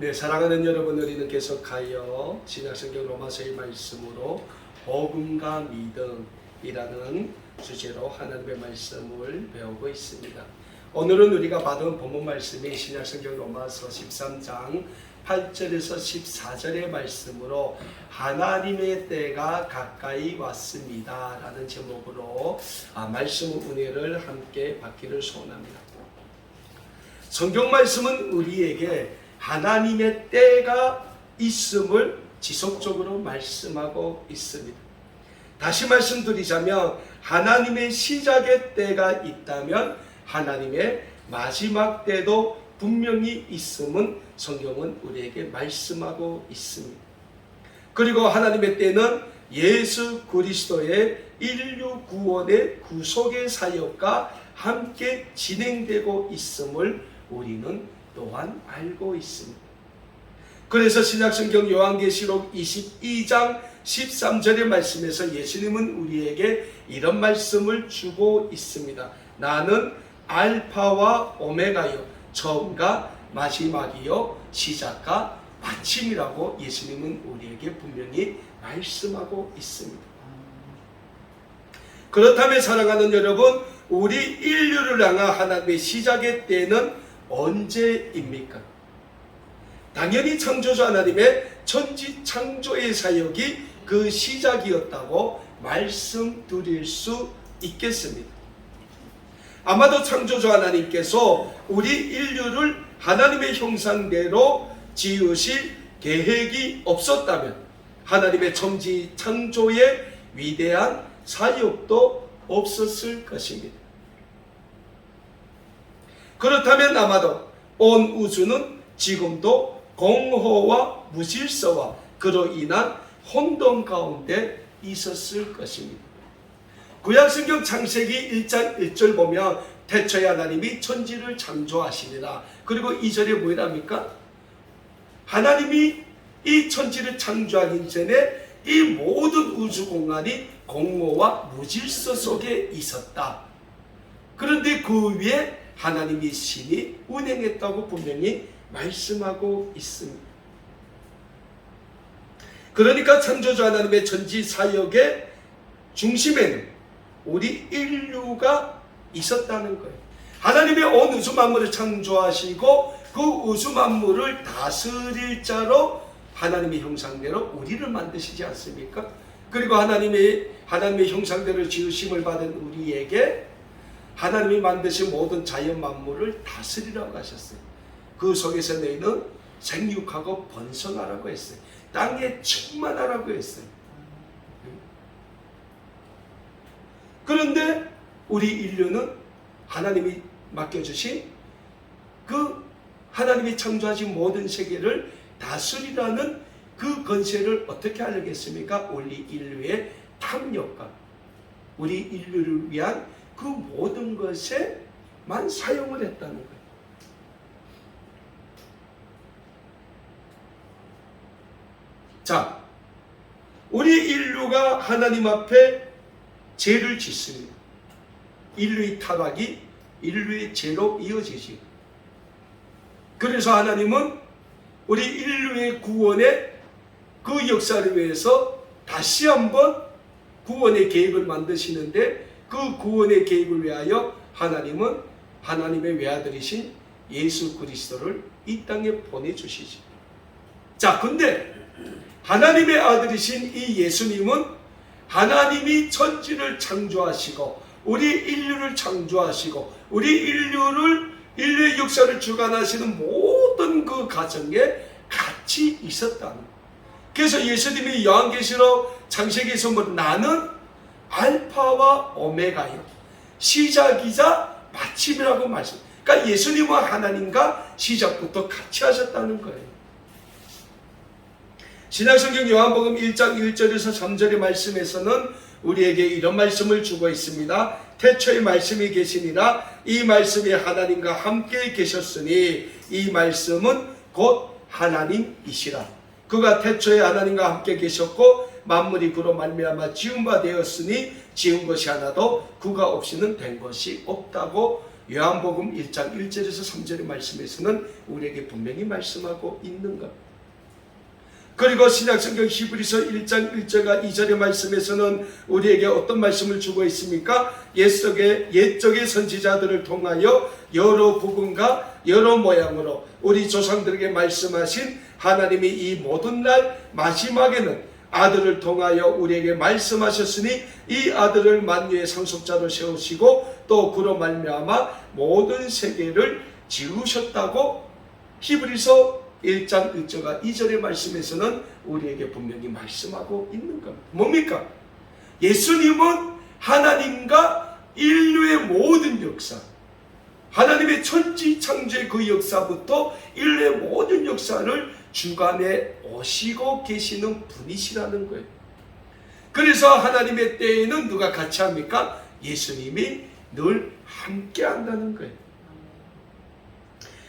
네, 사랑하는 여러분, 우리는 계속하여 신약성경 로마서의 말씀으로 복음과 믿음이라는 주제로 하나님의 말씀을 배우고 있습니다. 오늘은 우리가 받은 본문 말씀이 신약성경 로마서 13장 8절에서 14절의 말씀으로 하나님의 때가 가까이 왔습니다 라는 제목으로 말씀 은혜를 함께 받기를 소원합니다. 성경 말씀은 우리에게 하나님의 때가 있음을 지속적으로 말씀하고 있습니다. 다시 말씀드리자면 하나님의 시작의 때가 있다면 하나님의 마지막 때도 분명히 있음은 성경은 우리에게 말씀하고 있습니다. 그리고 하나님의 때는 예수 그리스도의 인류 구원의 구속의 사역과 함께 진행되고 있음을 우리는 또한 알고 있습니다. 그래서 신약성경 요한계시록 22장 13절의 말씀에서 예수님은 우리에게 이런 말씀을 주고 있습니다. 나는 알파와 오메가요, 처음과 마지막이요, 시작과 마침이라고 예수님은 우리에게 분명히 말씀하고 있습니다. 그렇다면 사랑하는 여러분, 우리 인류를 향한 하나님의 시작의 때는 언제입니까? 당연히 창조주 하나님의 천지 창조의 사역이 그 시작이었다고 말씀드릴 수 있겠습니다. 아마도 창조주 하나님께서 우리 인류를 하나님의 형상대로 지으실 계획이 없었다면 하나님의 천지 창조의 위대한 사역도 없었을 것입니다. 그렇다면 아마도 온 우주는 지금도 공허와 무질서와 그로 인한 혼돈 가운데 있었을 것입니다. 구약성경 창세기 1장 1절 보면 태초에 하나님이 천지를 창조하시니라. 그리고 2절에 뭐랍니까? 하나님이 이 천지를 창조하기 전에 이 모든 우주 공간이 공허와 무질서 속에 있었다. 그런데 그 위에 하나님이 신이 운행했다고 분명히 말씀하고 있습니다. 그러니까 창조주 하나님의 천지 사역의 중심에는 우리 인류가 있었다는 거예요. 하나님의 온 우주 만물을 창조하시고 그 우주 만물을 다스릴 자로 하나님의 형상대로 우리를 만드시지 않습니까? 그리고 하나님의 형상대로 지으심을 받은 우리에게 하나님이 만드신 모든 자연 만물을 다스리라고 하셨어요. 그 속에서 너희는 생육하고 번성하라고 했어요. 땅에 충만하라고 했어요. 그런데 우리 인류는 하나님이 맡겨주신 그 하나님이 창조하신 모든 세계를 다스리라는 그 권세를 어떻게 하려겠습니까? 우리 인류의 탐욕과 우리 인류를 위한 그 모든 것에만 사용을 했다는 거예요. 자, 우리 인류가 하나님 앞에 죄를 짓습니다. 인류의 타락이 인류의 죄로 이어지지. 그래서 하나님은 우리 인류의 구원의 그 역사를 위해서 다시 한번 구원의 계획을 만드시는데 그 구원의 계획을 위하여 하나님은 하나님의 외아들이신 예수 그리스도를 이 땅에 보내주시지. 자, 근데 하나님의 아들이신 이 예수님은 하나님이 천지를 창조하시고 우리 인류를 창조하시고 우리 인류의 역사를 주관하시는 모든 그 가정에 같이 있었다는 거예요. 그래서 예수님이 요한계시록 창세기에서 뭐 나는 알파와 오메가요, 시작이자 마침이라고 말씀. 그러니까 예수님과 하나님과 시작부터 같이 하셨다는 거예요. 신약성경 요한복음 1장 1절에서 3절의 말씀에서는 우리에게 이런 말씀을 주고 있습니다. 태초에 말씀이 계시니라. 이 말씀이 하나님과 함께 계셨으니 이 말씀은 곧 하나님이시라. 그가 태초에 하나님과 함께 계셨고 만물이 그로 말미암아 지은 바 되었으니 지은 것이 하나도 그가 없이는 된 것이 없다고 요한복음 1장 1절에서 3절의 말씀에서는 우리에게 분명히 말씀하고 있는 것. 그리고 신약성경 히브리서 1장 1절과 2절의 말씀에서는 우리에게 어떤 말씀을 주고 있습니까? 옛적의 선지자들을 통하여 여러 부분과 여러 모양으로 우리 조상들에게 말씀하신 하나님이 이 모든 날 마지막에는 아들을 통하여 우리에게 말씀하셨으니 이 아들을 만유의 상속자로 세우시고 또 그로 말미암아 모든 세계를 지으셨다고 히브리서 1장 1절과 2절의 말씀에서는 우리에게 분명히 말씀하고 있는 겁니다. 뭡니까? 예수님은 하나님과 인류의 모든 역사, 하나님의 천지창조의 그 역사부터 인류의 모든 역사를 주관해 오시고 계시는 분이시라는 거예요. 그래서 하나님의 때에는 누가 같이 합니까? 예수님이 늘 함께 한다는 거예요.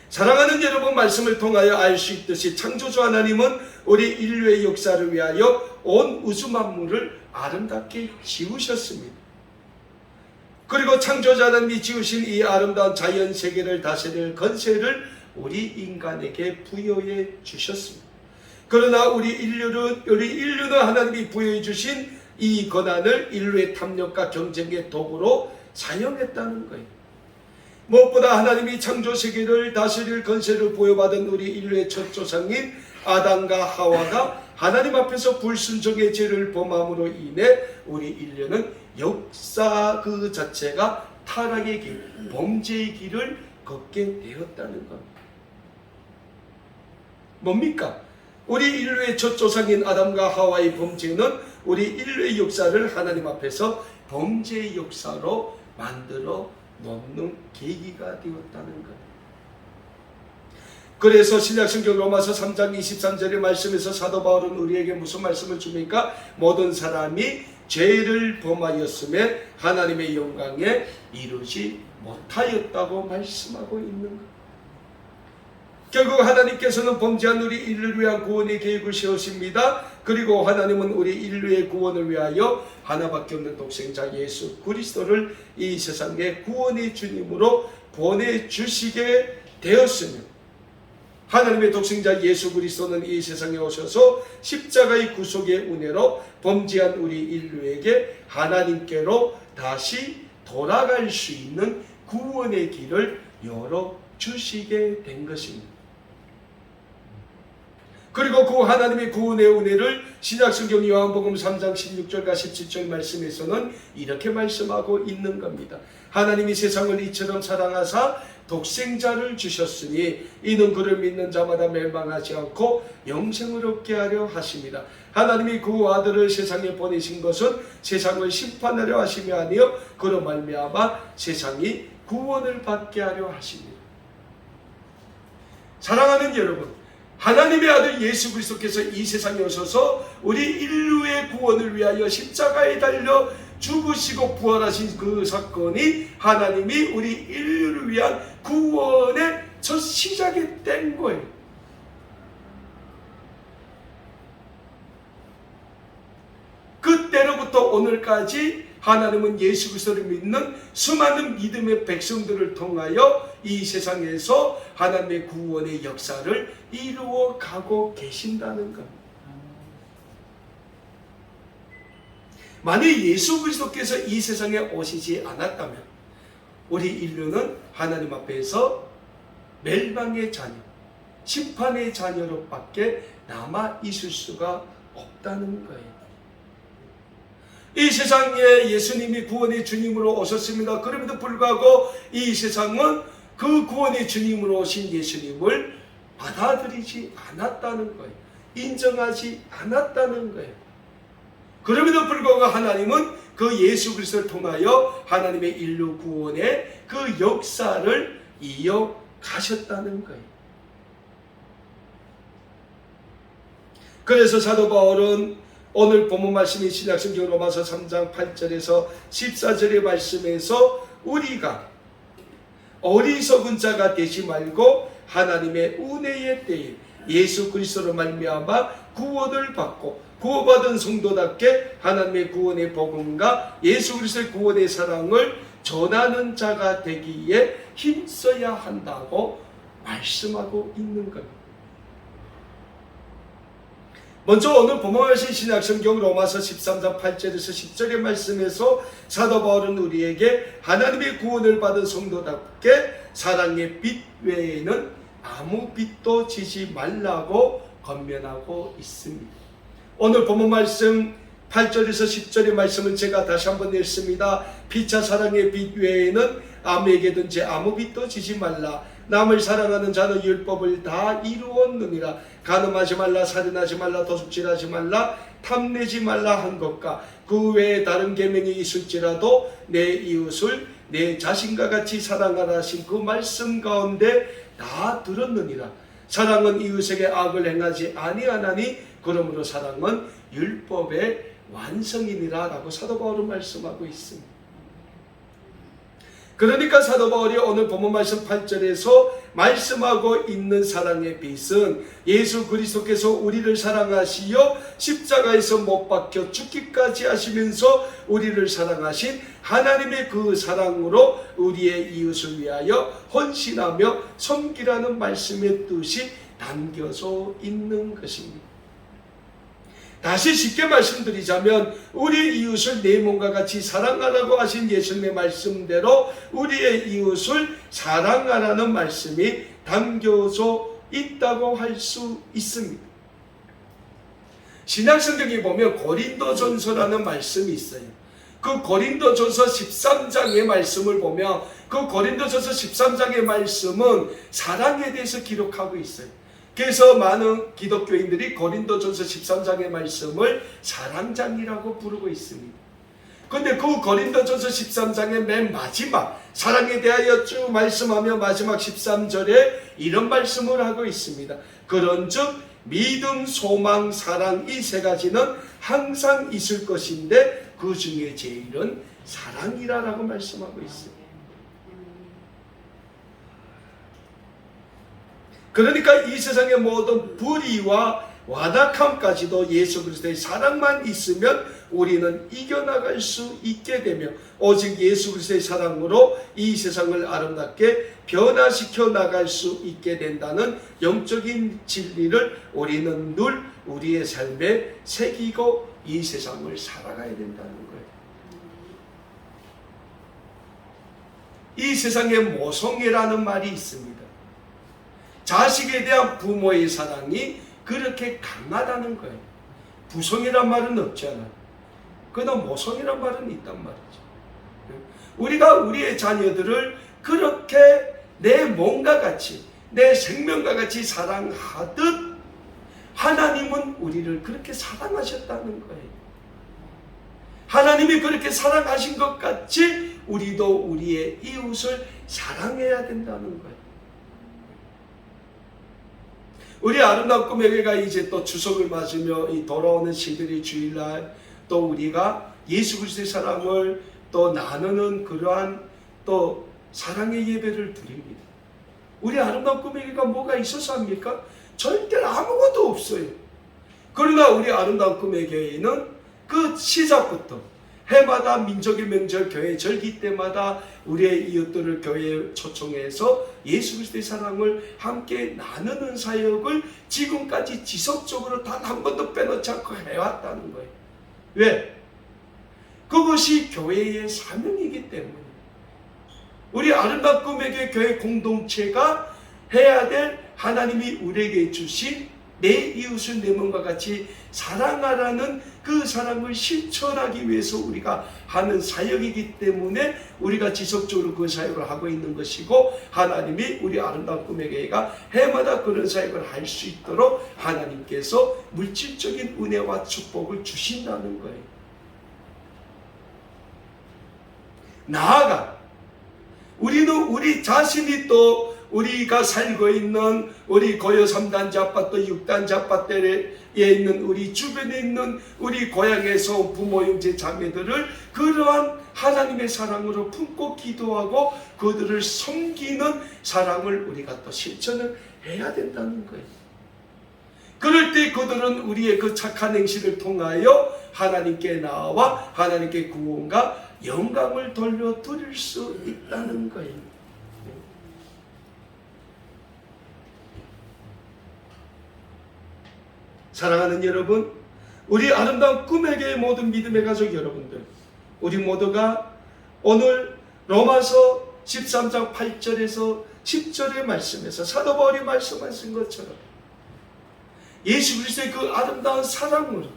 사랑하는 여러분, 말씀을 통하여 알 수 있듯이 창조주 하나님은 우리 인류의 역사를 위하여 온 우주 만물을 아름답게 지으셨습니다. 그리고 창조자 하나님이 지으신 이 아름다운 자연 세계를 다스릴 권세를 우리 인간에게 부여해 주셨습니다. 그러나 우리 인류는 하나님이 부여해 주신 이 권한을 인류의 탐욕과 경쟁의 도구로 사용했다는 거예요. 무엇보다 하나님이 창조 세계를 다스릴 권세를 부여받은 우리 인류의 첫 조상인 아담과 하와가 하나님 앞에서 불순종의 죄를 범함으로 인해 우리 인류는 역사 그 자체가 타락의 길, 범죄의 길을 걷게 되었다는 겁니다. 뭡니까? 우리 인류의 첫 조상인 아담과 하와의 범죄는 우리 인류의 역사를 하나님 앞에서 범죄의 역사로 만들어 놓는 계기가 되었다는 것. 그래서 신약성경 로마서 3장 23절의 말씀에서 사도 바울은 우리에게 무슨 말씀을 줍니까? 모든 사람이 죄를 범하였음에 하나님의 영광에 이르지 못하였다고 말씀하고 있는 것. 결국 하나님께서는 범죄한 우리 인류를 위한 구원의 계획을 세우십니다. 그리고 하나님은 우리 인류의 구원을 위하여 하나밖에 없는 독생자 예수 그리스도를 이 세상에 구원의 주님으로 보내주시게 되었으며, 하나님의 독생자 예수 그리스도는 이 세상에 오셔서 십자가의 구속의 은혜로 범죄한 우리 인류에게 하나님께로 다시 돌아갈 수 있는 구원의 길을 열어주시게 된 것입니다. 그리고 그 하나님의 구원의 은혜를 신약성경 요한복음 3장 16절과 17절 말씀에서는 이렇게 말씀하고 있는 겁니다. 하나님이 세상을 이처럼 사랑하사 독생자를 주셨으니 이는 그를 믿는 자마다 멸망하지 않고 영생을 얻게 하려 하심이라. 하나님이 그 아들을 세상에 보내신 것은 세상을 심판하려 하심이 아니요 그로 말미암아 세상이 구원을 받게 하려 하심이라. 사랑하는 여러분, 하나님의 아들 예수 그리스도께서 이 세상에 오셔서 우리 인류의 구원을 위하여 십자가에 달려 죽으시고 부활하신 그 사건이 하나님이 우리 인류를 위한 구원의 첫 시작이 된 거예요. 그때로부터 오늘까지 하나님은 예수 그리스도를 믿는 수많은 믿음의 백성들을 통하여 이 세상에서 하나님의 구원의 역사를 이루어 가고 계신다는 겁니다. 만약 예수 그리스도께서 이 세상에 오시지 않았다면 우리 인류는 하나님 앞에서 멸망의 자녀, 심판의 자녀로밖에 남아 있을 수가 없다는 거예요. 이 세상에 예수님이 구원의 주님으로 오셨습니다. 그럼에도 불구하고 이 세상은 그 구원의 주님으로 오신 예수님을 받아들이지 않았다는 거예요. 인정하지 않았다는 거예요. 그럼에도 불구하고 하나님은 그 예수 그리스도를 통하여 하나님의 인류 구원의 그 역사를 이어가셨다는 거예요. 그래서 사도 바울은 오늘 본문 말씀이 신약성경 로마서 3장 8절에서 14절의 말씀에서 우리가 어리석은 자가 되지 말고 하나님의 은혜의 때에 예수 그리스도로 말미암아 구원을 받고 구원받은 성도답게 하나님의 구원의 복음과 예수 그리스도의 구원의 사랑을 전하는 자가 되기에 힘써야 한다고 말씀하고 있는 겁니다. 먼저 오늘 본문하신 신약성경 로마서 13장 8절에서 10절의 말씀에서 사도 바울은 우리에게 하나님의 구원을 받은 성도답게 사랑의 빛 외에는 아무 빛도 지지 말라고 권면하고 있습니다. 오늘 본문 말씀 8절에서 10절의 말씀은 제가 다시 한번 읽습니다. 피차 사랑의 빛 외에는 아무에게든지 아무 빛도 지지 말라. 남을 사랑하는 자는 율법을 다 이루었느니라. 간음하지 말라, 살인하지 말라, 도둑질하지 말라, 탐내지 말라 한 것과 그 외에 다른 계명이 있을지라도 내 이웃을 내 자신과 같이 사랑하라 하신 그 말씀 가운데 다 들었느니라. 사랑은 이웃에게 악을 행하지 아니하나니 그러므로 사랑은 율법의 완성이니라 라고 사도 바울은 말씀하고 있습니다. 그러니까 사도 바울이 오늘 본문 말씀 8절에서 말씀하고 있는 사랑의 빛은 예수 그리스도께서 우리를 사랑하시어 십자가에서 못 박혀 죽기까지 하시면서 우리를 사랑하신 하나님의 그 사랑으로 우리의 이웃을 위하여 헌신하며 섬기라는 말씀의 뜻이 담겨져 있는 것입니다. 다시 쉽게 말씀드리자면 우리 이웃을 내 몸과 같이 사랑하라고 하신 예수님의 말씀대로 우리의 이웃을 사랑하라는 말씀이 담겨져 있다고 할 수 있습니다. 신약성경에 보면 고린도전서라는 말씀이 있어요. 그 고린도전서 13장의 말씀을 보면 그 고린도전서 13장의 말씀은 사랑에 대해서 기록하고 있어요. 그래서 많은 기독교인들이 고린도전서 13장의 말씀을 사랑장이라고 부르고 있습니다. 그런데 그 고린도전서 13장의 맨 마지막 사랑에 대하여 쭉 말씀하며 마지막 13절에 이런 말씀을 하고 있습니다. 그런즉 믿음, 소망, 사랑 이 세 가지는 항상 있을 것인데 그 중에 제일은 사랑이라고 말씀하고 있습니다. 그러니까 이 세상의 모든 불의와 완악함까지도 예수 그리스도의 사랑만 있으면 우리는 이겨나갈 수 있게 되며 오직 예수 그리스도의 사랑으로 이 세상을 아름답게 변화시켜 나갈 수 있게 된다는 영적인 진리를 우리는 늘 우리의 삶에 새기고 이 세상을 살아가야 된다는 거예요. 이 세상에 모성애라는 말이 있습니다. 자식에 대한 부모의 사랑이 그렇게 강하다는 거예요. 부성이란 말은 없잖아요. 그러나 모성이란 말은 있단 말이죠. 우리가 우리의 자녀들을 그렇게 내 몸과 같이 내 생명과 같이 사랑하듯 하나님은 우리를 그렇게 사랑하셨다는 거예요. 하나님이 그렇게 사랑하신 것 같이 우리도 우리의 이웃을 사랑해야 된다는 거예요. 우리 아름다운 꿈의 교회가 이제 또 추석을 맞으며 이 돌아오는 신들의 주일날 또 우리가 예수 그리스도의 사랑을 또 나누는 그러한 또 사랑의 예배를 드립니다. 우리 아름다운 꿈의 교회가 뭐가 있어서 합니까? 절대 아무것도 없어요. 그러나 우리 아름다운 꿈의 교회는 그 시작부터 해마다 민족의 명절 교회 절기 때마다 우리의 이웃들을 교회에 초청해서 예수 그리스도의 사랑을 함께 나누는 사역을 지금까지 지속적으로 단 한 번도 빼놓지 않고 해왔다는 거예요. 왜? 그것이 교회의 사명이기 때문에 우리 아름다운 꿈의 교회 공동체가 해야 될 하나님이 우리에게 주신 내 이웃을 내 몸과 같이 사랑하라는 그 사랑을 실천하기 위해서 우리가 하는 사역이기 때문에 우리가 지속적으로 그 사역을 하고 있는 것이고 하나님이 우리 아름다운 꿈의 교회가 해마다 그런 사역을 할 수 있도록 하나님께서 물질적인 은혜와 축복을 주신다는 거예요. 나아가 우리는 우리 자신이 또 우리가 살고 있는 우리 고요 3단지 아파트 6단지 아파트에 있는 우리 주변에 있는 우리 고향에서 온 부모 형제 자매들을 그러한 하나님의 사랑으로 품고 기도하고 그들을 섬기는 사랑을 우리가 또 실천을 해야 된다는 거예요. 그럴 때 그들은 우리의 그 착한 행실을 통하여 하나님께 나와 하나님께 구원과 영광을 돌려드릴 수 있다는 거예요. 사랑하는 여러분, 우리 아름다운 꿈에게 모든 믿음의 가족 여러분들, 우리 모두가 오늘 로마서 13장 8절에서 10절의 말씀에서 사도 바울이 말씀하신 것처럼 예수 그리스도의 그 아름다운 사랑으로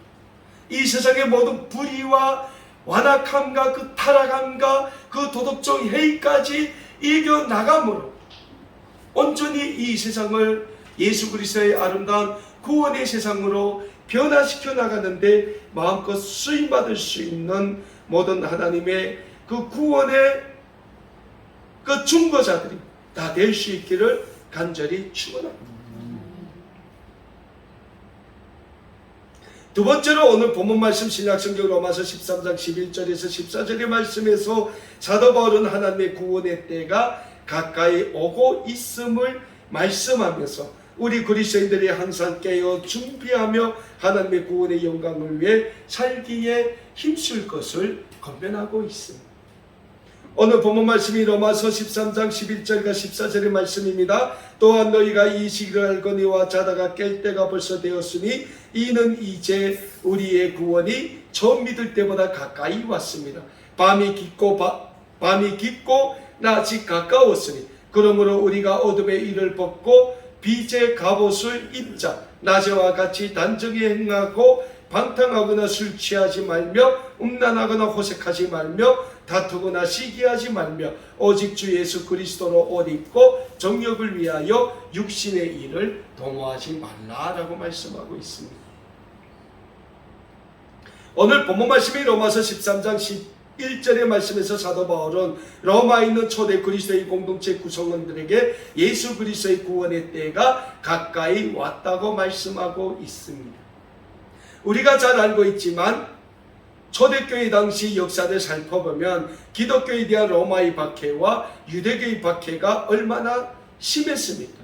이 세상의 모든 불의와 완악함과 그 타락함과 그 도덕적 해이까지 이겨나감으로 온전히 이 세상을 예수 그리스도의 아름다운 구원의 세상으로 변화시켜 나가는데 마음껏 쓰임받을 수 있는 모든 하나님의 그 구원의 그 중보자들이 다 될 수 있기를 간절히 축원합니다. 두 번째로 오늘 본문 말씀 신약성경 로마서 13장 11절에서 14절의 말씀에서 사도 바울은 하나님의 구원의 때가 가까이 오고 있음을 말씀하면서 우리 그리스도인들이 항상 깨어 준비하며 하나님의 구원의 영광을 위해 살기에 힘쓸 것을 권면하고 있습니다. 오늘 본문 말씀이 로마서 13장 11절과 14절의 말씀입니다. 또한 너희가 이 시기를 알거니와 자다가 깰 때가 벌써 되었으니 이는 이제 우리의 구원이 처음 믿을 때보다 가까이 왔습니다. 밤이 깊고 낮이 가까웠으니 그러므로 우리가 어둠의 일을 벗고 빛의 갑옷을 입자. 낮에와 같이 단정히 행하고 방탕하거나 술 취하지 말며 음란하거나 호색하지 말며 다투거나 시기하지 말며 오직 주 예수 그리스도로 옷 입고 정욕을 위하여 육신의 일을 동호하지 말라라고 말씀하고 있습니다. 오늘 본문 말씀이 로마서 13장 11절의 말씀에서 사도 바울은 로마에 있는 초대 그리스도의 공동체 구성원들에게 예수 그리스도의 구원의 때가 가까이 왔다고 말씀하고 있습니다. 우리가 잘 알고 있지만 초대교회 당시 역사를 살펴보면 기독교에 대한 로마의 박해와 유대교의 박해가 얼마나 심했습니까?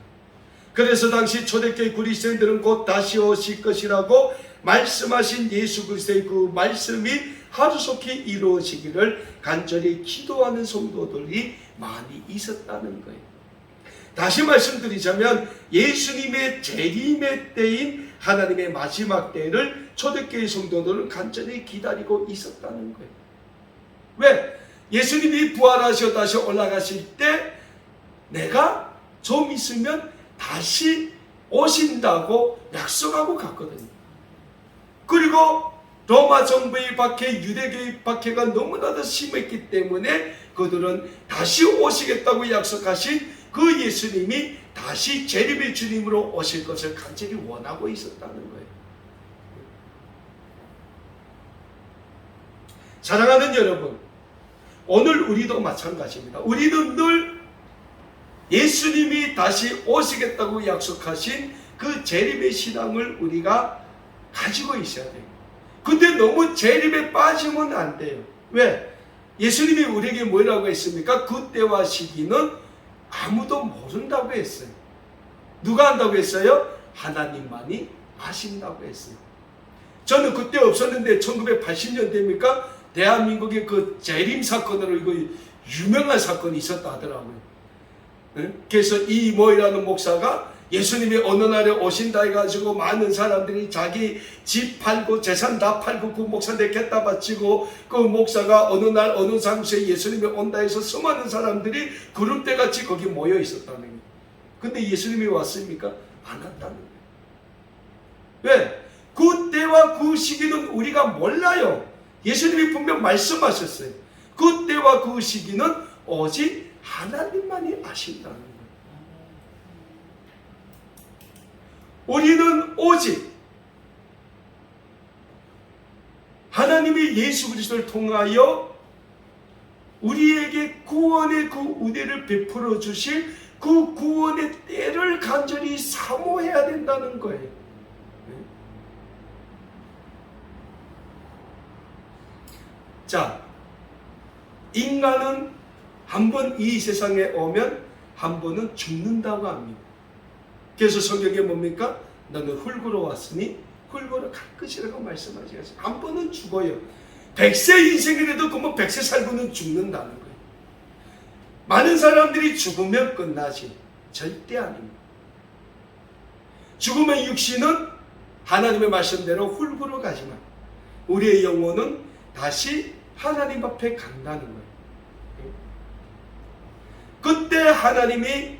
그래서 당시 초대교회 그리스도인들은 곧 다시 오실 것이라고 말씀하신 예수 그리스도의 그 말씀이 하루속히 이루어지기를 간절히 기도하는 성도들이 많이 있었다는 거예요. 다시 말씀드리자면 예수님의 재림의 때인 하나님의 마지막 때를 초대교회 성도들은 간절히 기다리고 있었다는 거예요. 왜? 예수님이 부활하셔 다시 올라가실 때 내가 좀 있으면 다시 오신다고 약속하고 갔거든요. 그리고 로마 정부의 박해, 유대교의 박해가 너무나도 심했기 때문에 그들은 다시 오시겠다고 약속하신 그 예수님이 다시 재림의 주님으로 오실 것을 간절히 원하고 있었다는 거예요. 사랑하는 여러분, 오늘 우리도 마찬가지입니다. 우리는 늘 예수님이 다시 오시겠다고 약속하신 그 재림의 신앙을 우리가 가지고 있어야 돼요. 근데 너무 재림에 빠지면 안 돼요. 왜? 예수님이 우리에게 뭐라고 했습니까? 그때와 시기는 아무도 모른다고 했어요. 누가 안다고 했어요? 하나님만이 아신다고 했어요. 저는 그때 없었는데 1980년대입니까? 대한민국의 그 재림 사건으로 이거 유명한 사건이 있었다 하더라고요. 그래서 이모이라는 목사가 예수님이 어느 날에 오신다 해가지고 많은 사람들이 자기 집 팔고 재산 다 팔고 그 목사한테 겠다 바치고 그 목사가 어느 날 어느 장소에 예수님이 온다 해서 수많은 사람들이 그룹대같이 거기 모여 있었다는 거예요. 근데 예수님이 왔습니까? 안 왔다는 거예요. 왜? 그 때와 그 시기는 우리가 몰라요. 예수님이 분명 말씀하셨어요. 그 때와 그 시기는 오직 하나님만이 아신다는 거예요. 우리는 오직 하나님이 예수 그리스도를 통하여 우리에게 구원의 그 은혜를 베풀어 주실 그 구원의 때를 간절히 사모해야 된다는 거예요. 자, 인간은 한 번 이 세상에 오면 한 번은 죽는다고 합니다. 그래서 성경에 뭡니까? 너는 흙으로 왔으니 흙으로 갈 것이라고 말씀하시겠어요. 한 번은 죽어요. 100세 인생이라도 그러면 100세 살고는 죽는다는 거예요. 많은 사람들이 죽으면 끝나지. 절대 아닙니다. 죽으면 육신은 하나님의 말씀대로 흙으로 가지만 우리의 영혼은 다시 하나님 앞에 간다는 거예요. 그때 하나님이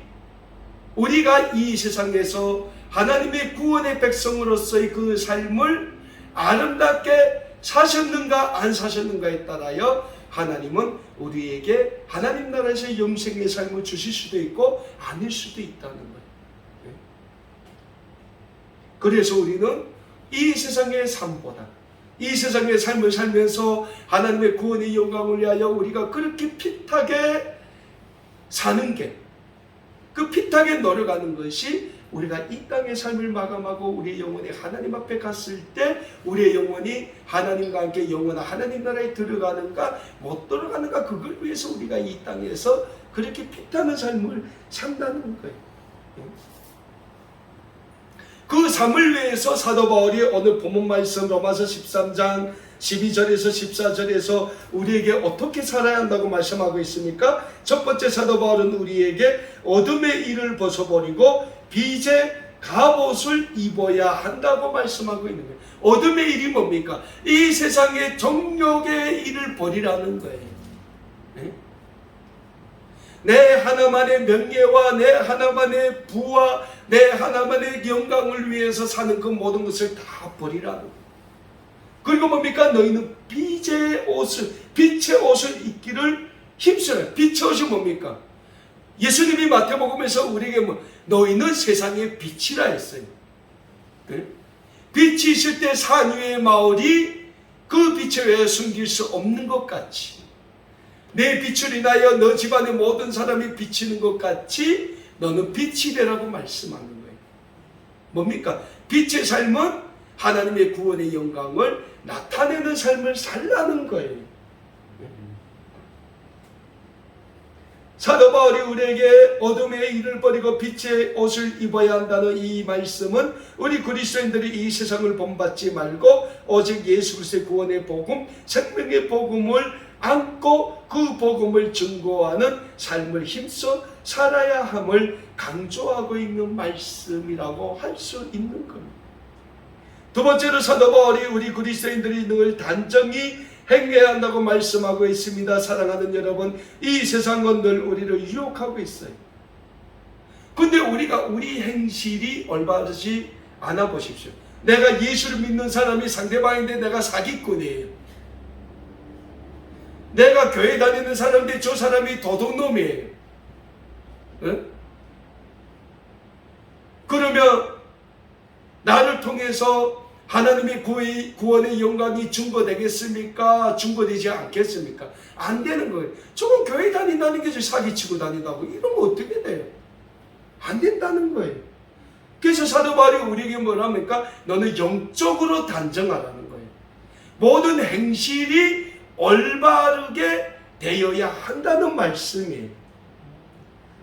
우리가 이 세상에서 하나님의 구원의 백성으로서의 그 삶을 아름답게 사셨는가 안 사셨는가에 따라여 하나님은 우리에게 하나님 나라에서 영생의 삶을 주실 수도 있고 아닐 수도 있다는 거예요. 그래서 우리는 이 세상의 삶보다 이 세상의 삶을 살면서 하나님의 구원의 영광을 위하여 우리가 그렇게 핏하게 사는 게, 그 핏하게 노력하는 것이 우리가 이 땅의 삶을 마감하고 우리의 영혼이 하나님 앞에 갔을 때 우리의 영혼이 하나님과 함께 영원한 하나님 나라에 들어가는가 못 들어가는가, 그걸 위해서 우리가 이 땅에서 그렇게 핏하는 삶을 산다는 거예요. 그 삶을 위해서 사도 바울이 오늘 본문 말씀 로마서 13장 12절에서 14절에서 우리에게 어떻게 살아야 한다고 말씀하고 있습니까? 첫 번째, 사도 바울은 우리에게 어둠의 일을 벗어버리고 빛의 갑옷을 입어야 한다고 말씀하고 있는 거예요. 어둠의 일이 뭡니까? 이 세상의 정욕의 일을 버리라는 거예요. 내 하나만의 명예와 내 하나만의 부와 내 하나만의 영광을 위해서 사는 그 모든 것을 다 버리라는 거예요. 그리고 뭡니까? 너희는 빛의 옷을 입기를 힘써요. 빛의 옷이 뭡니까? 예수님이 마태복음에서 우리에게 너희는 세상의 빛이라 했어요. 빛이 있을 때 산 위의 마을이 그 빛에 왜 숨길 수 없는 것 같이, 내 빛을 인하여 너 집안의 모든 사람이 비치는 것 같이 너는 빛이 되라고 말씀하는 거예요. 뭡니까? 빛의 삶은 하나님의 구원의 영광을 나타내는 삶을 살라는 거예요. 사도 바울이 우리에게 어둠의 일을 버리고 빛의 옷을 입어야 한다는 이 말씀은 우리 그리스도인들이 이 세상을 본받지 말고 오직 예수 그리스도의 구원의 복음, 생명의 복음을 안고 그 복음을 증거하는 삶을 힘써 살아야 함을 강조하고 있는 말씀이라고 할 수 있는 겁니다. 두 번째로 사도 바울이 우리 그리스도인들이 늘 단정히 행해야 한다고 말씀하고 있습니다. 사랑하는 여러분, 이 세상은 늘 우리를 유혹하고 있어요. 근데 우리가 우리 행실이 올바르지 않아 보십시오. 내가 예수를 믿는 사람이 상대방인데 내가 사기꾼이에요. 내가 교회 다니는 사람인데 저 사람이 도둑놈이에요. 응? 그러면 나를 통해서 하나님의 구원의 영광이 증거되겠습니까? 증거되지 않겠습니까? 안 되는 거예요. 저건 교회 다닌다는 게 사기치고 다닌다고 이러면 어떻게 돼요? 안 된다는 거예요. 그래서 사도 바울이 우리에게 뭐랍니까? 너는 영적으로 단정하라는 거예요. 모든 행실이 올바르게 되어야 한다는 말씀이에요.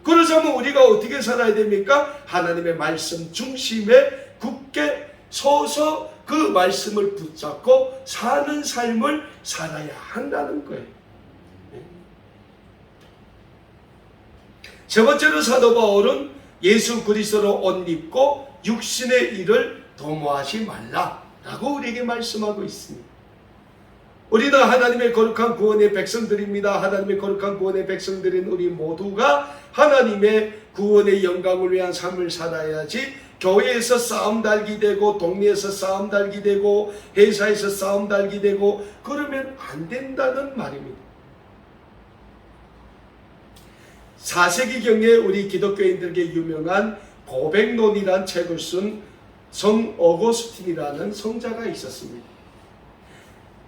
그러자면 우리가 어떻게 살아야 됩니까? 하나님의 말씀 중심에 굳게 서서 그 말씀을 붙잡고 사는 삶을 살아야 한다는 거예요. 세 번째로 사도 바울은 예수 그리스도로 옷 입고 육신의 일을 도모하지 말라라고 우리에게 말씀하고 있습니다. 우리는 하나님의 거룩한 구원의 백성들입니다. 하나님의 거룩한 구원의 백성들인 우리 모두가 하나님의 구원의 영광을 위한 삶을 살아야지 교회에서 싸움 달기 되고 동네에서 싸움 달기 되고 회사에서 싸움 달기 되고 그러면 안 된다는 말입니다. 4세기경에 우리 기독교인들에게 유명한 고백론이라는 책을 쓴 성 어거스틴이라는 성자가 있었습니다.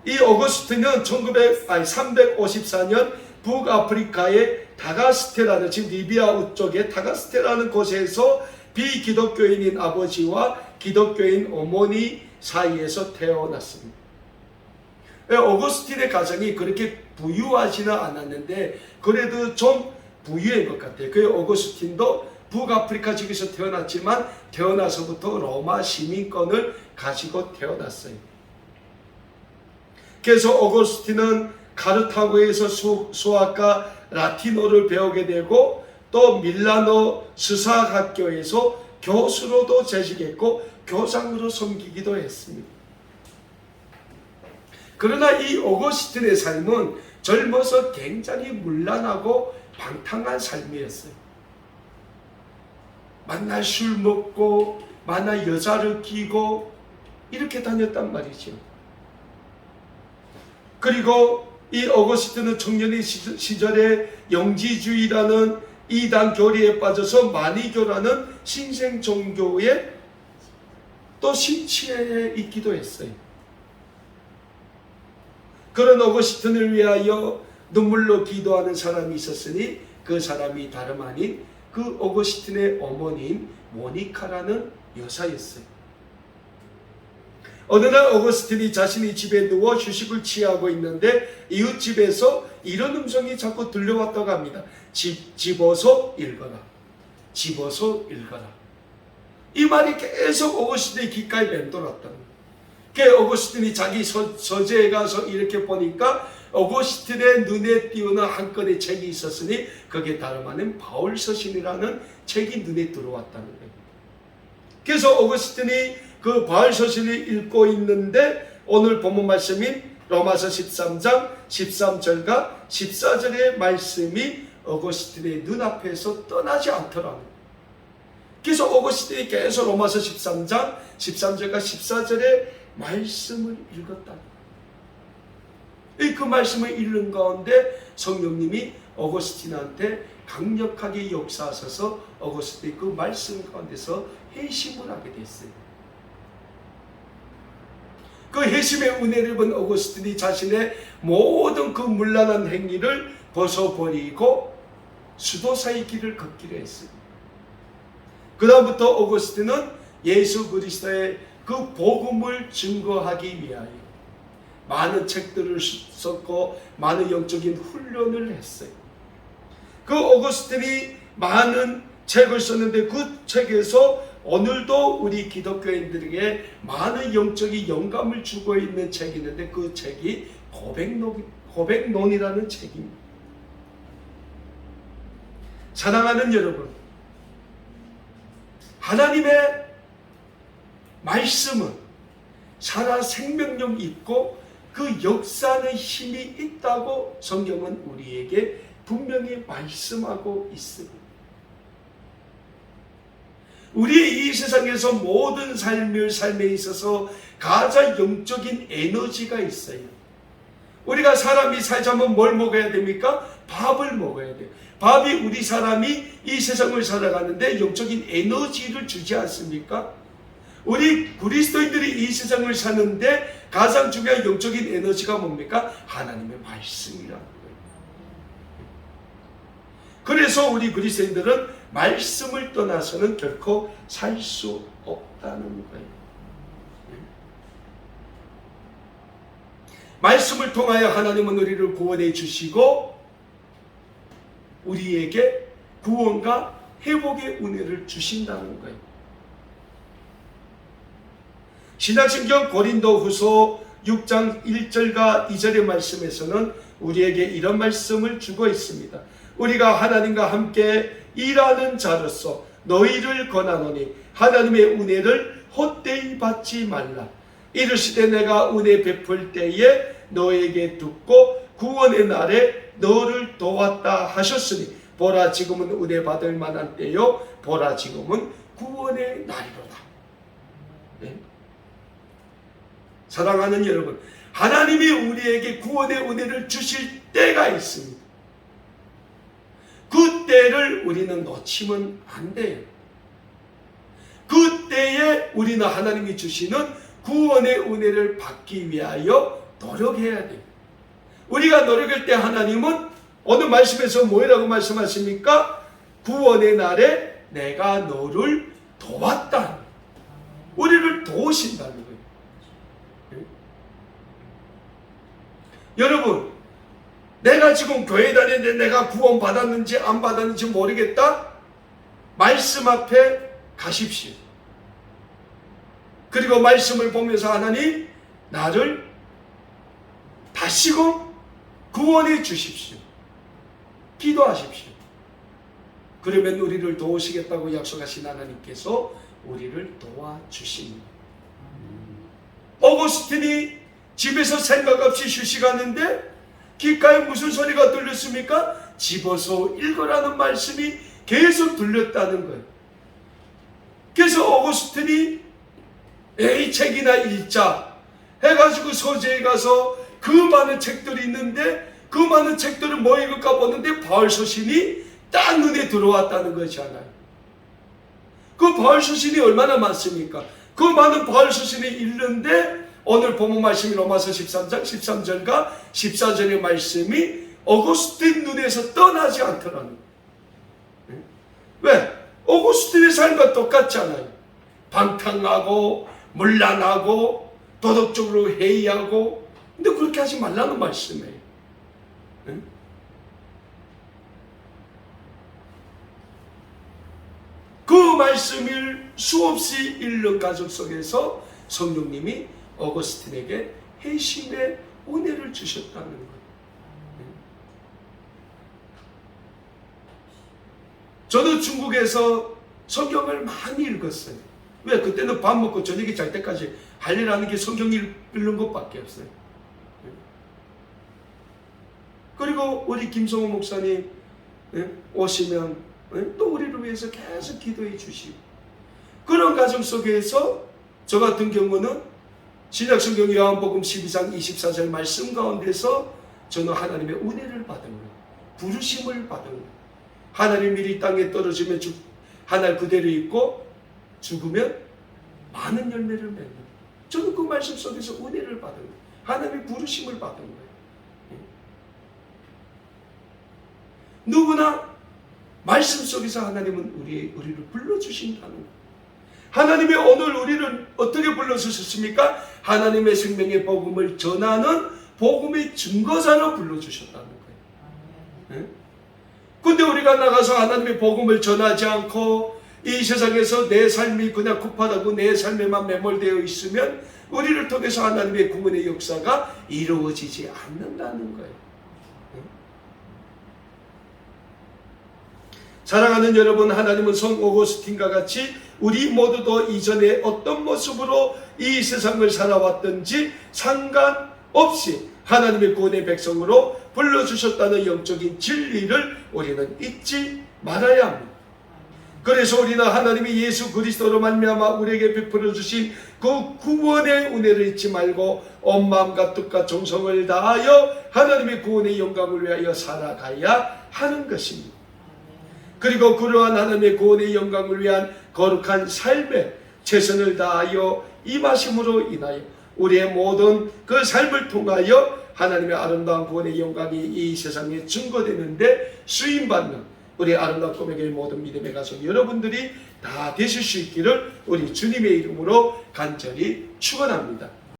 이 어거스틴은 354년 북아프리카의 다가스테라는, 지금 리비아 쪽의 다가스테라는 곳에서 비기독교인인 아버지와 기독교인 어머니 사이에서 태어났습니다. 어거스틴의 가정이 그렇게 부유하지는 않았는데 그래도 좀 부유한 것 같아요. 그 어거스틴도 북아프리카 지역에서 태어났지만 태어나서부터 로마 시민권을 가지고 태어났어요. 그래서 오거스틴은 카르타고에서 수학과 라틴어를 배우게 되고 또 밀라노 수사학교에서 교수로도 재직했고 교장으로 섬기기도 했습니다. 그러나 이 오거스틴의 삶은 젊어서 굉장히 문란하고 방탕한 삶이었어요. 만날 술 먹고 만날 여자를 끼고 이렇게 다녔단 말이죠. 그리고 이 오거스틴은 청년의 시절에 영지주의라는 이단 교리에 빠져서 마니교라는 신생 종교에 또 심취해 있기도 했어요. 그런 오거스틴을 위하여 눈물로 기도하는 사람이 있었으니 그 사람이 다름 아닌 그 오거스틴의 어머니인 모니카라는 여사였어요. 어느 날 오거스틴이 자신이 집에 누워 휴식을 취하고 있는데 이웃집에서 이런 음성이 자꾸 들려왔다고 합니다. 집어서 읽어라. 집어서 읽어라. 이 말이 계속 오거스틴의 귓가에 맴돌았다는 거예요. 그 오거스틴이 자기 서재에 가서 이렇게 보니까 오거스틴의 눈에 띄우는 한 건의 책이 있었으니 그게 다름 아닌 바울서신이라는 책이 눈에 들어왔다는 거예요. 그래서 오거스틴이 그 바울서신을 읽고 있는데 오늘 본문 말씀인 로마서 13장 13절과 14절의 말씀이 오거스틴의 눈앞에서 떠나지 않더라고요. 그래서 오거스틴이 계속 로마서 13장 13절과 14절의 말씀을 읽었다. 그 말씀을 읽는 가운데 성령님이 오거스틴한테 강력하게 역사하셔서 오거스틴이 그 말씀 가운데서 회심을 하게 됐어요. 그 회심의 은혜를 본 오거스틴이 자신의 모든 그 문란한 행위를 벗어버리고 수도사의 길을 걷기로 했어요. 그 다음부터 오거스틴은 예수 그리스도의 그 복음을 증거하기 위하여 많은 책들을 썼고 많은 영적인 훈련을 했어요. 그 오거스틴이 많은 책을 썼는데 그 책에서 오늘도 우리 기독교인들에게 많은 영적인 영감을 주고 있는 책이 있는데 그 책이 고백론이라는 책입니다. 사랑하는 여러분, 하나님의 말씀은 살아 생명력 있고 그 역사의 힘이 있다고 성경은 우리에게 분명히 말씀하고 있습니다. 우리의 이 세상에서 모든 삶에 있어서 가장 영적인 에너지가 있어요. 우리가 사람이 살자면 뭘 먹어야 됩니까? 밥을 먹어야 돼요. 밥이 우리 사람이 이 세상을 살아가는데 영적인 에너지를 주지 않습니까? 우리 그리스도인들이 이 세상을 사는데 가장 중요한 영적인 에너지가 뭡니까? 하나님의 말씀이라는 거예요. 그래서 우리 그리스도인들은 말씀을 떠나서는 결코 살 수 없다는 거예요. 말씀을 통하여 하나님은 우리를 구원해 주시고 우리에게 구원과 회복의 은혜를 주신다는 거예요. 신약성경 고린도후서 6장 1절과 2절의 말씀에서는 우리에게 이런 말씀을 주고 있습니다. 우리가 하나님과 함께 일하는 자로서 너희를 권하노니 하나님의 은혜를 헛되이 받지 말라. 이르시되 내가 은혜 베풀 때에 너에게 듣고 구원의 날에 너를 도왔다 하셨으니 보라 지금은 은혜 받을 만한 때요 보라 지금은 구원의 날이로다. 네? 사랑하는 여러분, 하나님이 우리에게 구원의 은혜를 주실 때가 있습니다. 그 때를 우리는 놓치면 안 돼요. 그 때에 우리는 하나님이 주시는 구원의 은혜를 받기 위하여 노력해야 돼요. 우리가 노력할 때 하나님은 어느 말씀에서 뭐라고 말씀하십니까? 구원의 날에 내가 너를 도왔다. 우리를 도우신다는 거예요. 여러분, 내가 지금 교회 다니는데 내가 구원 받았는지 안 받았는지 모르겠다? 말씀 앞에 가십시오. 그리고 말씀을 보면서 하나님 나를 다시금 구원해 주십시오. 기도하십시오. 그러면 우리를 도우시겠다고 약속하신 하나님께서 우리를 도와주십니다. 어거스틴이 집에서 생각 없이 휴식하는데 귓가에 무슨 소리가 들렸습니까? 집어서 읽으라는 말씀이 계속 들렸다는 거예요. 그래서 어거스틴이 이 책이나 읽자 해가지고 서재에 가서 그 많은 책들이 있는데 그 많은 책들을 뭐 읽을까 보는데 바울 서신이 딱 눈에 들어왔다는 것이잖아요. 그 바울 서신이 얼마나 많습니까? 그 많은 바울 서신을 읽는데 오늘 본문 말씀이 로마서 13장 13절과 14절의 말씀이 어거스틴 눈에서 떠나지 않더라는 거예요. 왜? 어거스틴의 삶과 똑같잖아요. 방탕하고 문란하고 도덕적으로 해이하고, 근데 그렇게 하지 말라는 말씀이에요. 그 말씀을 수없이 읽는 가족 속에서 성령님이 어거스틴에게 회심의 은혜를 주셨다는 거예요. 저도 중국에서 성경을 많이 읽었어요. 왜? 그때는 밥 먹고 저녁에 잘 때까지 할 일 하는 게 성경 읽는 것밖에 없어요. 그리고 우리 김성호 목사님 오시면 또 우리를 위해서 계속 기도해 주시고, 그런 과정 속에서 저 같은 경우는 신약성경 요한복음 12장 24절 말씀 가운데서 저는 하나님의 은혜를 받은 거예요. 부르심을 받은 거예요. 하나님이 이 땅에 떨어지면 하늘 그대로 있고 죽으면 많은 열매를 맺는 거예요. 저는 그 말씀 속에서 은혜를 받은 거예요. 하나님의 부르심을 받은 거예요. 누구나 말씀 속에서 하나님은 우리를 불러주신다는 거예요. 하나님이 오늘 우리를 어떻게 불러주셨습니까? 하나님의 생명의 복음을 전하는 복음의 증거자로 불러주셨다는 거예요. 근데 우리가 나가서 하나님의 복음을 전하지 않고 이 세상에서 내 삶이 그냥 kup하다고 내 삶에만 매몰되어 있으면 우리를 통해서 하나님의 구원의 역사가 이루어지지 않는다는 거예요. 사랑하는 여러분, 하나님은 성 오거스틴과 같이 우리 모두도 이전에 어떤 모습으로 이 세상을 살아왔든지 상관없이 하나님의 구원의 백성으로 불러주셨다는 영적인 진리를 우리는 잊지 말아야 합니다. 그래서 우리는 하나님이 예수 그리스도로 말미암아 우리에게 베풀어 주신 그 구원의 은혜를 잊지 말고 온 마음과 뜻과 정성을 다하여 하나님의 구원의 영광을 위하여 살아가야 하는 것입니다. 그리고 그러한 하나님의 구원의 영광을 위한 거룩한 삶에 최선을 다하여 임하심으로 인하여 우리의 모든 그 삶을 통하여 하나님의 아름다운 구원의 영광이 이 세상에 증거되는데 쓰임받는 우리 아름다운 꿈에게 모든 믿음의 가족 여러분들이 다 되실 수 있기를 우리 주님의 이름으로 간절히 축원합니다.